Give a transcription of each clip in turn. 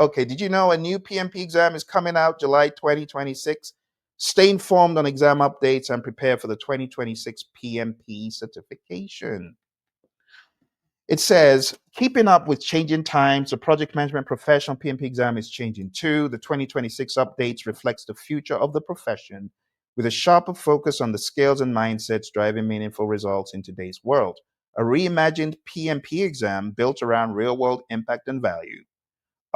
Okay, did you know a new PMP exam is coming out July 2026? Stay informed on exam updates and prepare for the 2026 PMP certification. It says, keeping up with changing times, the project management professional PMP exam is changing too. The 2026 updates reflects the future of the profession with a sharper focus on the skills and mindsets driving meaningful results in today's world. A reimagined PMP exam built around real-world impact and value.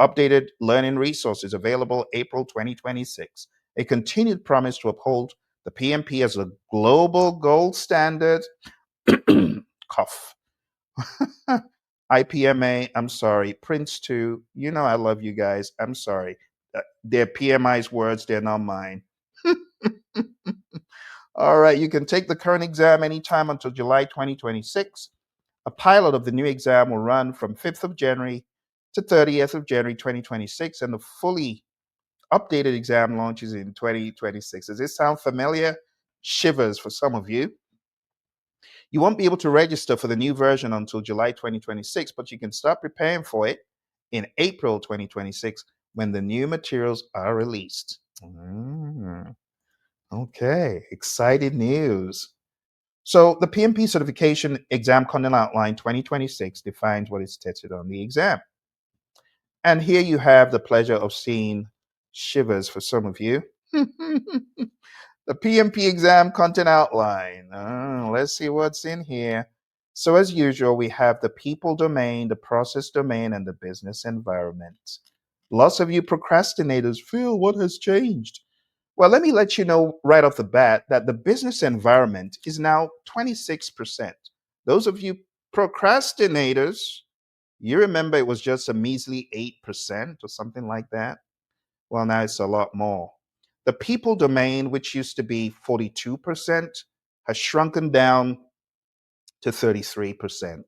Updated learning resources available April 2026. A continued promise to uphold the PMP as a global gold standard. Cough. IPMA, I'm sorry. Prince 2, you know I love you guys. I'm sorry. They're PMI's words, they're not mine. All right, you can take the current exam anytime until July 2026. A pilot of the new exam will run from 5th of January to 30th of January 2026, and the fully updated exam launches in 2026. Does this sound familiar? Shivers for some of you. You won't be able to register for the new version until July 2026, but you can start preparing for it in April 2026 when the new materials are released. Okay, exciting news. So the PMP certification exam content outline 2026 defines what is tested on the exam. And here you have the pleasure of seeing shivers for some of you. The PMP exam content outline. Let's see what's in here. So as usual, we have the people domain, the process domain, and the business environment. Lots of you procrastinators feel what has changed. Well, let me let you know right off the bat that the business environment is now 26%. Those of you procrastinators, you remember it was just a measly 8% or something like that. Well, now it's a lot more. The people domain, which used to be 42%, has shrunken down to 33%.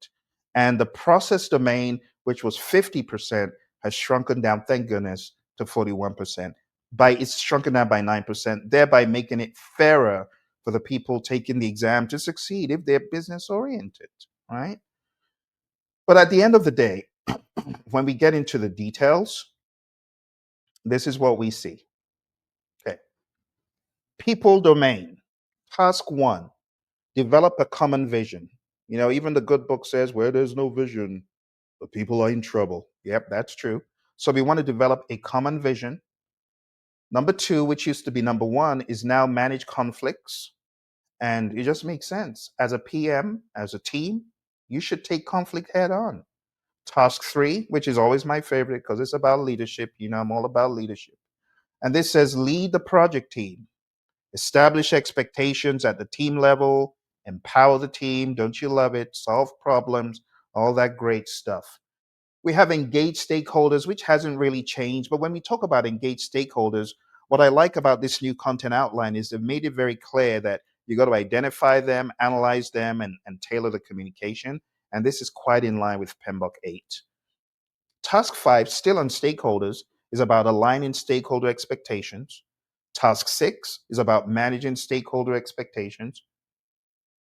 And the process domain, which was 50%, has shrunken down, thank goodness, to 41%. It's shrunken down by 9%, thereby making it fairer for the people taking the exam to succeed if they're business oriented, right? But at the end of the day, when we get into the details, this is what we see. Okay. People domain. Task one, develop a common vision. You know, even the good book says where there's no vision, the people are in trouble. Yep, that's true. So we want to develop a common vision. Number two, which used to be number one, is now manage conflicts. And it just makes sense. As a PM, as a team, you should take conflict head on. Task three, which is always my favorite because it's about leadership. You know, I'm all about leadership. And this says lead the project team. Establish expectations at the team level, empower the team. Don't you love it? Solve problems, all that great stuff. We have engaged stakeholders, which hasn't really changed. But when we talk about engaged stakeholders, what I like about this new content outline is they've made it very clear that you got to identify them, analyze them, and tailor the communication. And this is quite in line with PMBOK 8. Task 5, still on stakeholders, is about aligning stakeholder expectations. Task 6 is about managing stakeholder expectations.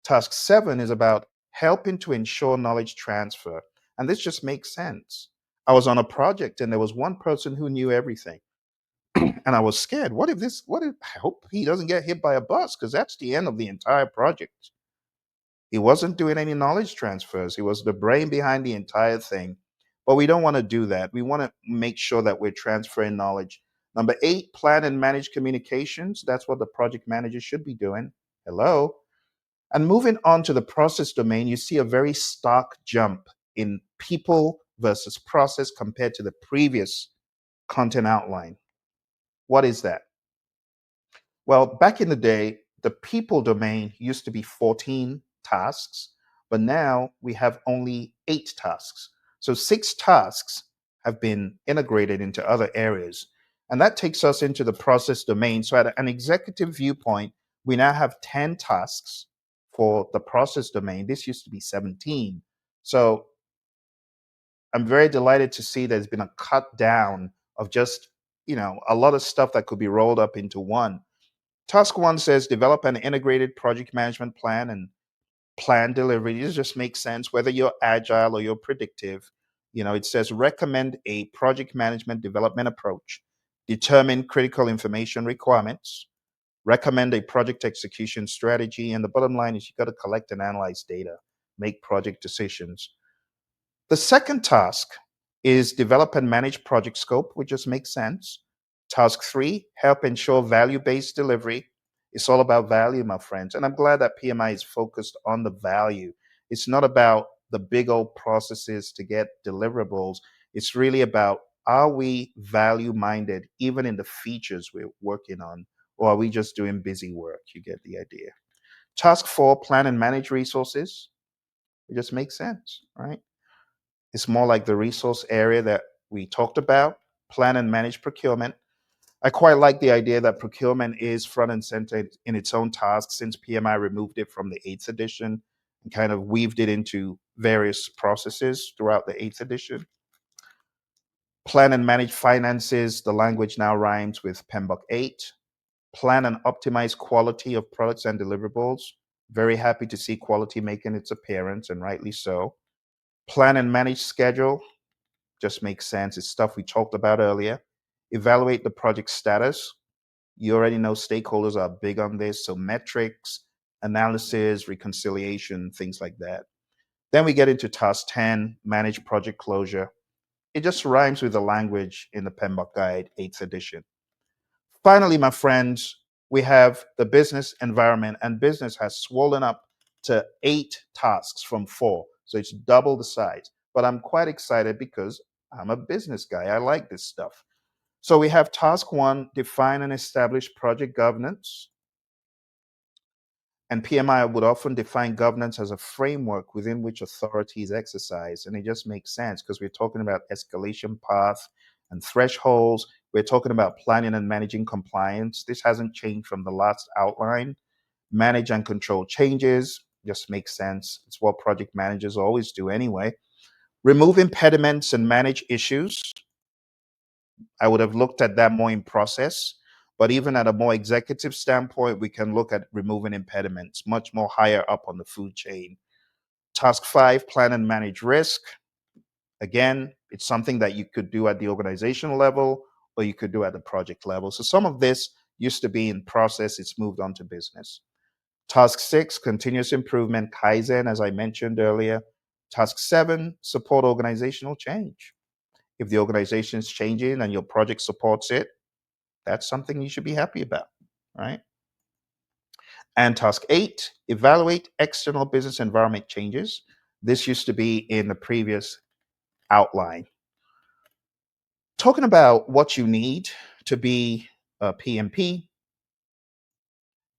Task 7 is about helping to ensure knowledge transfer. And this just makes sense. I was on a project and there was one person who knew everything. And I was scared. I hope he doesn't get hit by a bus because that's the end of the entire project. He wasn't doing any knowledge transfers. He was the brain behind the entire thing. But we don't want to do that. We want to make sure that we're transferring knowledge. Number 8, plan and manage communications. That's what the project manager should be doing. Hello. And moving on to the process domain, you see a very stark jump in people versus process compared to the previous content outline. What is that? Well, back in the day, the people domain used to be 14 tasks, but now we have only 8 tasks. So 6 tasks have been integrated into other areas. And that takes us into the process domain. So at an executive viewpoint, we now have 10 tasks for the process domain. This used to be 17. So I'm very delighted to see there's been a cut down of just, a lot of stuff that could be rolled up into one. Task 1 says develop an integrated project management plan and plan delivery. This just makes sense whether you're agile or you're predictive. It says recommend a project management development approach, determine critical information requirements, recommend a project execution strategy. And the bottom line is you got to collect and analyze data, make project decisions. The second task is develop and manage project scope, which just makes sense. Task three, help ensure value based delivery. It's all about value, my friends. And I'm glad that PMI is focused on the value. It's not about the big old processes to get deliverables. It's really about, are we value minded, even in the features we're working on, or are we just doing busy work? You get the idea. Task four, plan and manage resources. It just makes sense, right? It's more like the resource area that we talked about, plan and manage procurement. I quite like the idea that procurement is front and center in its own task since PMI removed it from the 8th edition and kind of weaved it into various processes throughout the 8th edition. Plan and manage finances. The language now rhymes with PMBOK 8. Plan and optimize quality of products and deliverables. Very happy to see quality making its appearance, and rightly so. Plan and manage schedule. Just makes sense. It's stuff we talked about earlier. Evaluate the project status. You already know stakeholders are big on this. So metrics, analysis, reconciliation, things like that. Then we get into task 10, manage project closure. It just rhymes with the language in the PMBOK Guide, 8th edition. Finally, my friends, we have the business environment, and business has swollen up to 8 tasks from 4. So it's double the size. But I'm quite excited because I'm a business guy. I like this stuff. So we have task 1, define and establish project governance. And PMI would often define governance as a framework within which authority is exercised. And it just makes sense because we're talking about escalation path and thresholds. We're talking about planning and managing compliance. This hasn't changed from the last outline. Manage and control changes just makes sense. It's what project managers always do anyway. Remove impediments and manage issues. I would have looked at that more in process. But even at a more executive standpoint, we can look at removing impediments much more higher up on the food chain. Task 5, plan and manage risk. Again, it's something that you could do at the organizational level or you could do at the project level. So some of this used to be in process, it's moved on to business. Task 6, continuous improvement, Kaizen, as I mentioned earlier. Task 7, support organizational change. If the organization is changing and your project supports it, that's something you should be happy about, right? And task 8, evaluate external business environment changes. This used to be in the previous outline. Talking about what you need to be a PMP,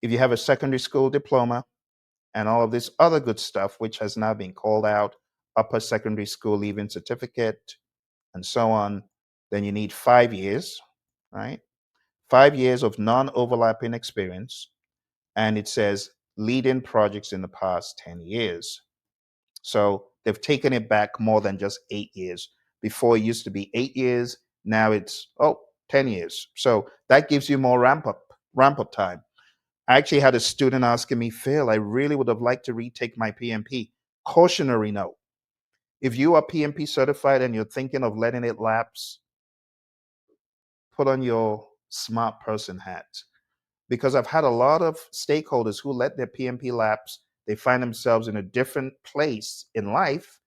if you have a secondary school diploma and all of this other good stuff, which has now been called out, upper secondary school leaving certificate, and so on, then you need 5 years, right? 5 years of non-overlapping experience. And it says leading projects in the past 10 years. So they've taken it back more than just 8 years. Before it used to be 8 years. Now it's 10 years. So that gives you more ramp up time. I actually had a student asking me, Phil, I really would have liked to retake my PMP. Cautionary note. If you are PMP certified and you're thinking of letting it lapse, put on your smart person hat. Because I've had a lot of stakeholders who let their PMP lapse. They find themselves in a different place in life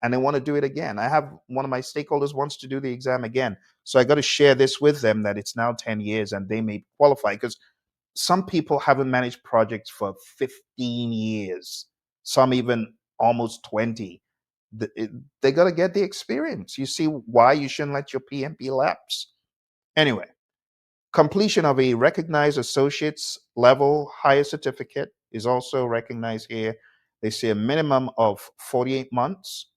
and they want to do it again. I have one of my stakeholders wants to do the exam again. So I got to share this with them that it's now 10 years and they may qualify because some people haven't managed projects for 15 years, some even almost 20. They got to get the experience. You see why you shouldn't let your PMP lapse. Anyway, completion of a recognized associate's level higher certificate is also recognized here. They say a minimum of 48 months,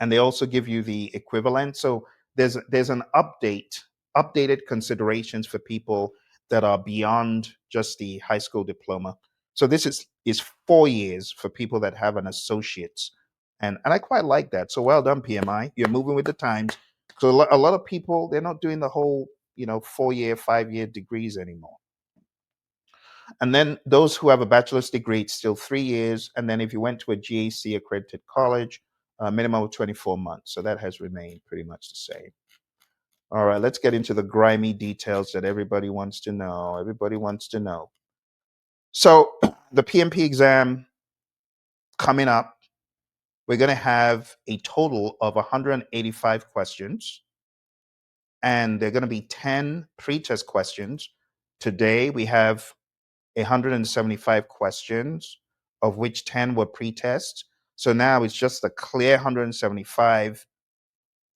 and they also give you the equivalent. So there's an updated considerations for people that are beyond just the high school diploma. So this is 4 years for people that have an associate's, and I quite like that. So well done, PMI. You're moving with the times. So a lot of people, they're not doing the whole 4-year, 5-year degrees anymore. And then those who have a bachelor's degree, it's still 3 years. And then if you went to a GAC accredited college a minimum of 24 months. So that has remained pretty much the same. All right, let's get into the grimy details that everybody wants to know. Everybody wants to know. So the PMP exam coming up, we're going to have a total of 185 questions, and they're going to be 10 pre-test questions. Today we have 175 questions, of which 10 were pre-test. So now it's just a clear 175,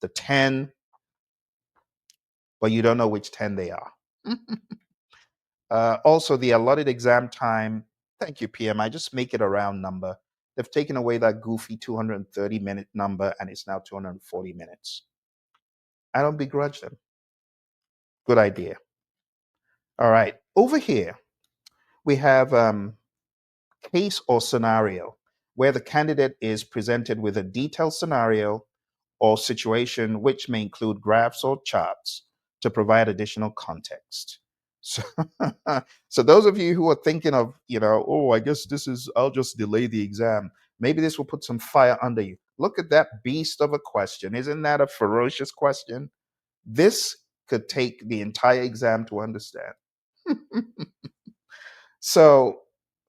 the 10, but you don't know which 10 they are. Also, the allotted exam time, thank you, PM. I just make it a round number. They've taken away that goofy 230-minute number, and it's now 240 minutes. I don't begrudge them. Good idea. All right. Over here, we have case or scenario, where the candidate is presented with a detailed scenario or situation which may include graphs or charts to provide additional context. So, so those of you who are thinking of, oh, I guess I'll just delay the exam. Maybe this will put some fire under you. Look at that beast of a question. Isn't that a ferocious question? This could take the entire exam to understand. So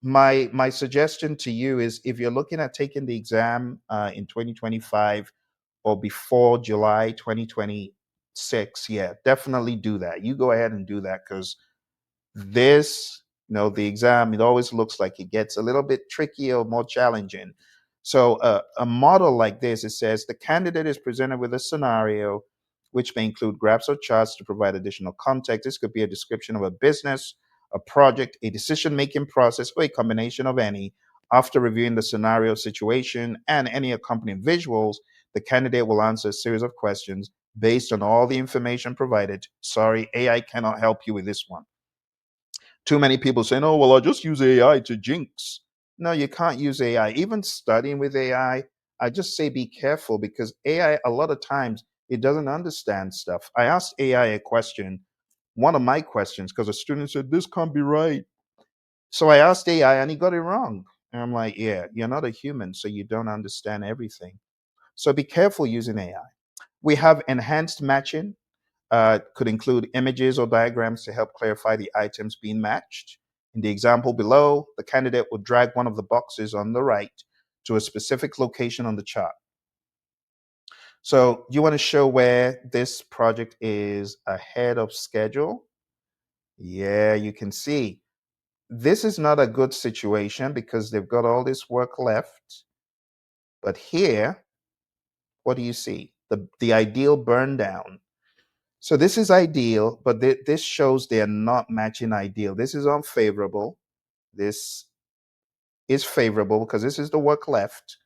my suggestion to you is, if you're looking at taking the exam in 2025 or before July 2026, yeah, definitely do that. You go ahead and do that, because this, the exam, it always looks like it gets a little bit trickier or more challenging. So a model like this, it says the candidate is presented with a scenario which may include graphs or charts to provide additional context. This could be a description of a business, a project, a decision-making process, or a combination of any. After reviewing the scenario, situation, and any accompanying visuals, the candidate will answer a series of questions based on all the information provided. Sorry, AI cannot help you with this one. Too many people saying, oh, well, I'll just use AI to jinx. No, you can't use AI. Even studying with I just say be careful, because AI, a lot of times, it doesn't understand stuff. I asked AI a question, one of my questions, because a student said, this can't be right. So I asked AI and he got it wrong. And I'm like, yeah, you're not a human, so you don't understand everything. So be careful using AI. We have enhanced matching. Could include images or diagrams to help clarify the items being matched. In the example below, the candidate will drag one of the boxes on the right to a specific location on the chart. So you want to show where this project is ahead of schedule? Yeah, you can see. This is not a good situation because they've got all this work left. But here, what do you see? The ideal burn down. So this is ideal, but this shows they are not matching ideal. This is unfavorable. This is favorable because this is the work left.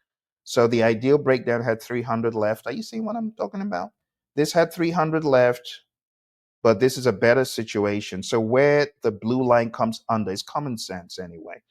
So the ideal breakdown had 300 left. Are you seeing what I'm talking about? This had 300 left, but this is a better situation. So where the blue line comes under is common sense anyway.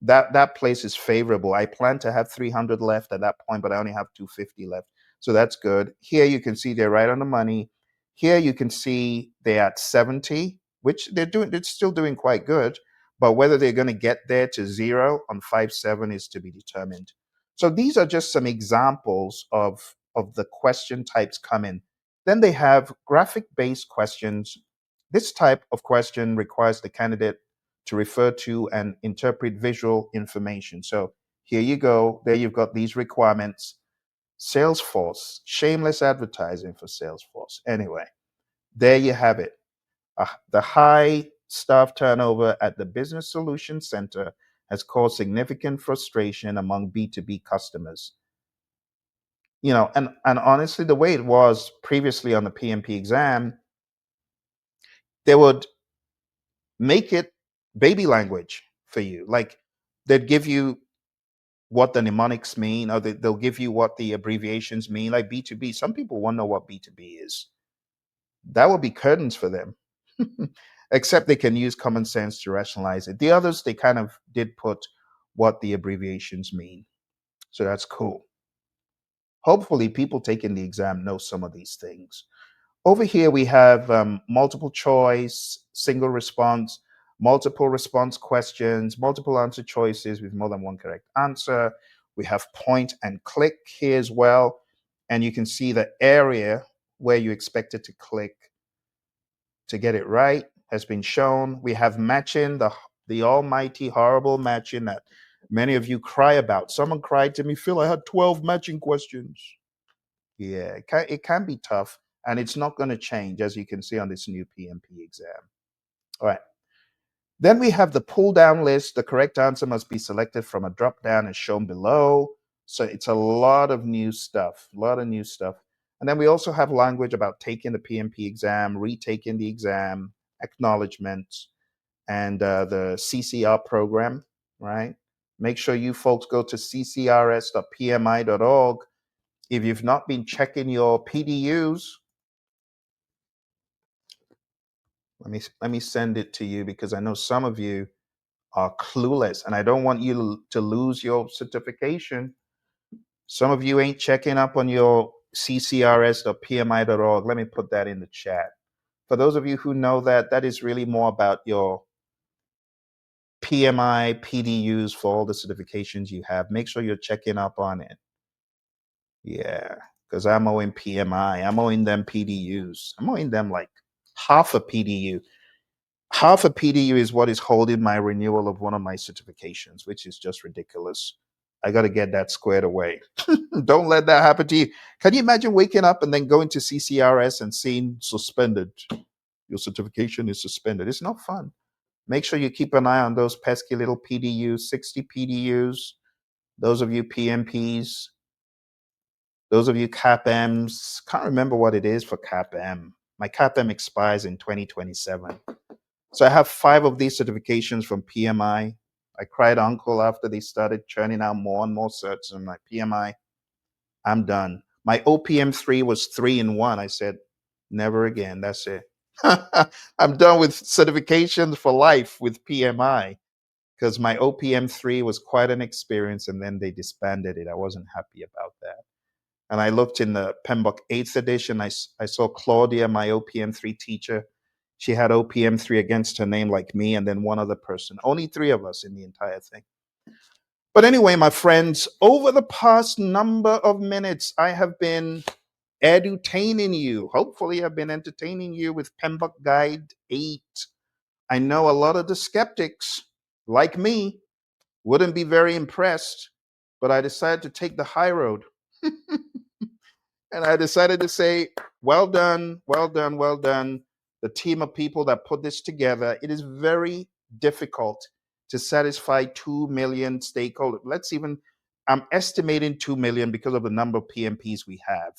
That place is favorable. I plan to have 300 left at that point, but I only have 250 left. So that's good. Here you can see they're right on the money. Here you can see they're at 70, which they're still doing quite good. But whether they're going to get there to zero on 5.7 is to be determined. So these are just some examples of the question types coming. Then they have graphic-based questions. This type of question requires the candidate to refer to and interpret visual information. So here you go. There you've got these requirements. Salesforce, shameless advertising for Salesforce. Anyway, there you have it. The high staff turnover at the Business Solutions Center has caused significant frustration among B2B customers. And honestly, the way it was previously on the PMP exam, they would make it baby language for you. Like, they'd give you what the mnemonics mean, or they'll give you what the abbreviations mean, like B2B. Some people won't know what B2B is. That would be curtains for them. Except they can use common sense to rationalize it. The others, they kind of did put what the abbreviations mean. So that's cool. Hopefully, people taking the exam know some of these things. Over here, we have multiple choice, single response, multiple response questions, multiple answer choices with more than one correct answer. We have point and click here as well. And you can see the area where you expect it to click to get it right has been shown. We have matching, the almighty horrible matching that many of you cry about. Someone cried to me, Phil, I had 12 matching questions. Yeah, it can be tough, and it's not going to change, as you can see on this new PMP exam. All right. Then we have the pull down list. The correct answer must be selected from a drop down as shown below. So it's a lot of new stuff, a lot of new stuff. And then we also have language about taking the PMP exam, retaking the exam, acknowledgements, and the CCR program, right? Make sure you folks go to ccrs.pmi.org. If you've not been checking your PDUs, let me send it to you because I know some of you are clueless and I don't want you to lose your certification. Some of you ain't checking up on your ccrs.pmi.org. Let me put that in the chat. For those of you who know that, that is really more about your PMI, PDUs for all the certifications you have. Make sure you're checking up on it. Yeah, because I'm owing PMI. I'm owing them PDUs. I'm owing them like half a PDU. Half a PDU is what is holding my renewal of one of my certifications, which is just ridiculous. I got to get that squared away. Don't let that happen to you. Can you imagine waking up and then going to CCRS and seeing suspended? Your certification is suspended. It's not fun. Make sure you keep an eye on those pesky little PDUs, 60 PDUs, those of you PMPs, those of you CAPMs. Can't remember what it is for CAPM. My CAPM expires in 2027. So I have 5 of these certifications from PMI. I cried uncle after they started churning out more and more certs. I'm like, PMI, I'm done. My OPM3 was 3 in 1. I said, never again. That's it. I'm done with certifications for life with PMI because my OPM3 was quite an experience and then they disbanded it. I wasn't happy about that. And I looked in the PMBOK 8th edition. I saw Claudia, my OPM3 teacher. She had OPM3 against her name like me and then one other person. Only 3 of us in the entire thing. But anyway, my friends, over the past number of minutes, I have been edutaining you. Hopefully, I've been entertaining you with PMBOK Guide 8. I know a lot of the skeptics, like me, wouldn't be very impressed, but I decided to take the high road. And I decided to say, well done, well done, well done. The team of people that put this together. It is very difficult to satisfy 2 million stakeholders. I'm estimating 2 million because of the number of PMPs we have.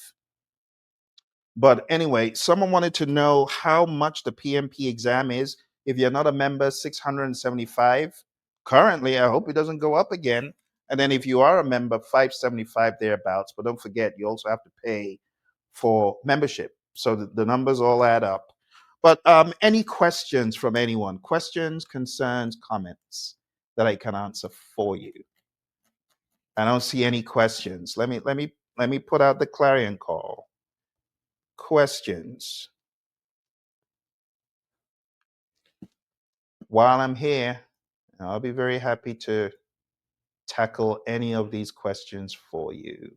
But anyway, someone wanted to know how much the PMP exam is. If you're not a member, 675. Currently, I hope it doesn't go up again. And then if you are a member, 575 thereabouts. But don't forget, you also have to pay for membership. So the numbers all add up. But any questions from anyone? Questions, concerns, comments that I can answer for you? I don't see any questions. Let me put out the clarion call. Questions. While I'm here, I'll be very happy to tackle any of these questions for you.